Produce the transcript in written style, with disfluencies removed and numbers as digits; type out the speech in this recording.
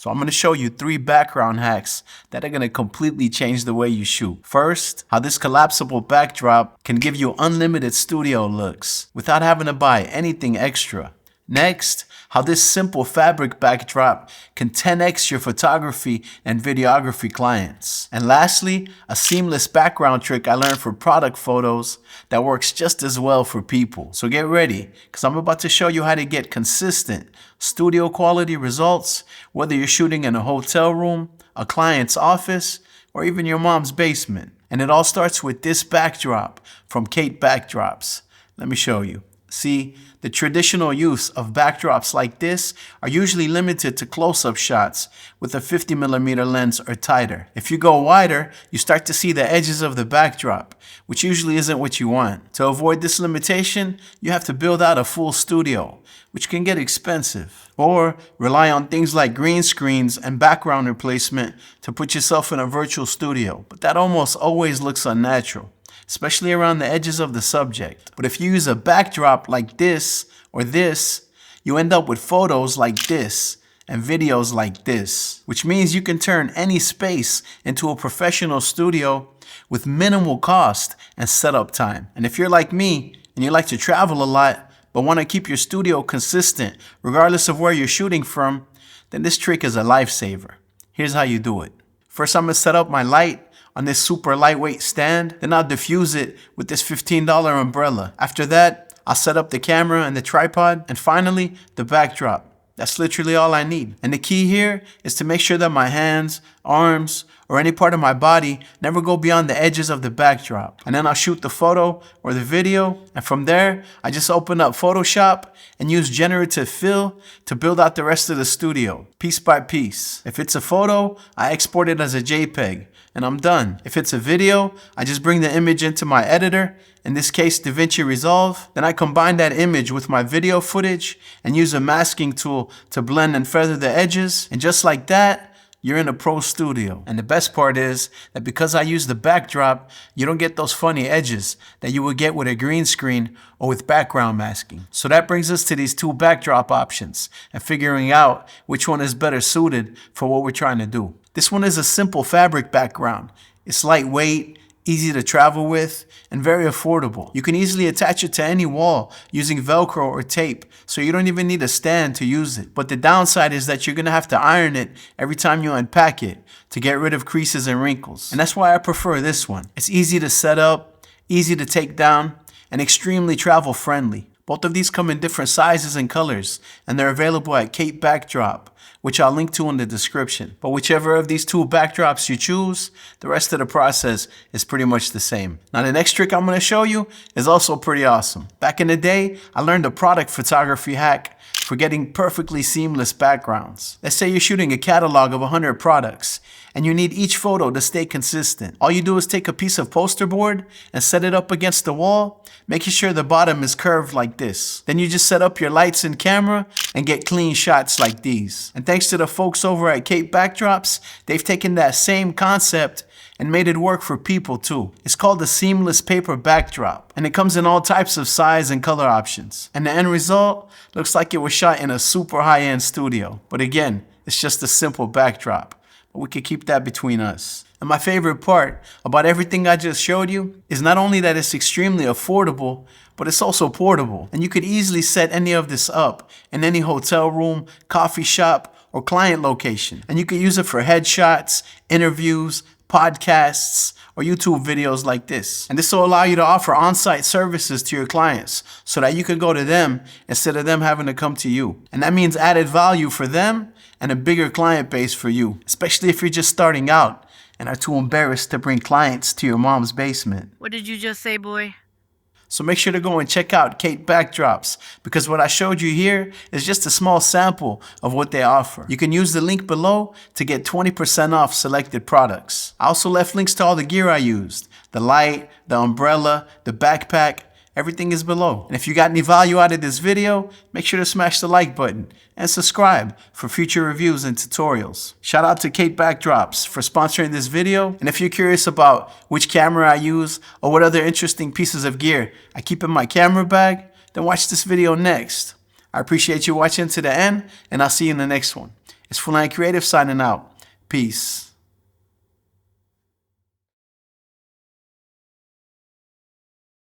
So I'm going to show you 3 background hacks that are going to completely change the way you shoot. First, how this collapsible backdrop can give you unlimited studio looks without having to buy anything extra. Next, how this simple fabric backdrop can 10x your photography and videography clients. And lastly, a seamless background trick I learned for product photos that works just as well for people. So get ready, because I'm about to show you how to get consistent studio quality results, whether you're shooting in a hotel room, a client's office, or even your mom's basement. And it all starts with this backdrop from Kate Backdrops. Let me show you. See, the traditional use of backdrops like this are usually limited to close-up shots with a 50mm lens or tighter. If you go wider, you start to see the edges of the backdrop, which usually isn't what you want. To avoid this limitation, you have to build out a full studio, which can get expensive, or rely on things like green screens and background replacement to put yourself in a virtual studio. But that almost always looks unnatural, especially around the edges of the subject. But if you use a backdrop like this or this, you end up with photos like this and videos like this, which means you can turn any space into a professional studio with minimal cost and setup time. And if you're like me and you like to travel a lot, but want to keep your studio consistent regardless of where you're shooting from, then this trick is a lifesaver. Here's how you do it. First, I'm going to set up my light on this super lightweight stand. Then I'll diffuse it with this $15 umbrella. After that, I'll set up the camera and the tripod, and finally, the backdrop. That's literally all I need. And the key here is to make sure that my hands, arms, or any part of my body never go beyond the edges of the backdrop. And then I'll shoot the photo or the video, and from there, I just open up Photoshop and use generative fill to build out the rest of the studio, piece by piece. If it's a photo, I export it as a JPEG, and I'm done. If it's a video, I just bring the image into my editor, in this case DaVinci Resolve. Then I combine that image with my video footage and use a masking tool to blend and feather the edges. And just like that, you're in a pro studio. And the best part is that because I use the backdrop, you don't get those funny edges that you would get with a green screen or with background masking. So that brings us to these 2 backdrop options and figuring out which one is better suited for what we're trying to do. This one is a simple fabric background. It's lightweight, easy to travel with, and very affordable. You can easily attach it to any wall using Velcro or tape, so you don't even need a stand to use it. But the downside is that you're gonna have to iron it every time you unpack it to get rid of creases and wrinkles. And that's why I prefer this one. It's easy to set up, easy to take down, and extremely travel friendly. Both of these come in different sizes and colors, and they're available at Kate Backdrop, which I'll link to in the description. But whichever of these 2 backdrops you choose, the rest of the process is pretty much the same. Now the next trick I'm going to show you is also pretty awesome. Back in the day, I learned a product photography hack for getting perfectly seamless backgrounds. Let's say you're shooting a catalog of 100 products and you need each photo to stay consistent. All you do is take a piece of poster board and set it up against the wall, making sure the bottom is curved like this. Then you just set up your lights and camera and get clean shots like these. And thanks to the folks over at Kate Backdrops, they've taken that same concept and made it work for people too. It's called the seamless paper backdrop, and it comes in all types of size and color options. And the end result looks like it was shot in a super high-end studio. But again, it's just a simple backdrop. But we could keep that between us. And my favorite part about everything I just showed you is not only that it's extremely affordable, but it's also portable. And you could easily set any of this up in any hotel room, coffee shop, or client location. And you could use it for headshots, interviews, podcasts, or YouTube videos like this. And this will allow you to offer on-site services to your clients so that you can go to them instead of them having to come to you. And that means added value for them and a bigger client base for you, especially if you're just starting out and are too embarrassed to bring clients to your mom's basement. What did you just say, boy? So make sure to go and check out Kate Backdrops, because what I showed you here is just a small sample of what they offer. You can use the link below to get 20% off selected products. I also left links to all the gear I used, the light, the umbrella, the backpack. Everything is below. And if you got any value out of this video, make sure to smash the like button and subscribe for future reviews and tutorials. Shout out to Kate Backdrops for sponsoring this video. And if you're curious about which camera I use or what other interesting pieces of gear I keep in my camera bag, then watch this video next. I appreciate you watching to the end, and I'll see you in the next one. It's Full Line Creative signing out. Peace.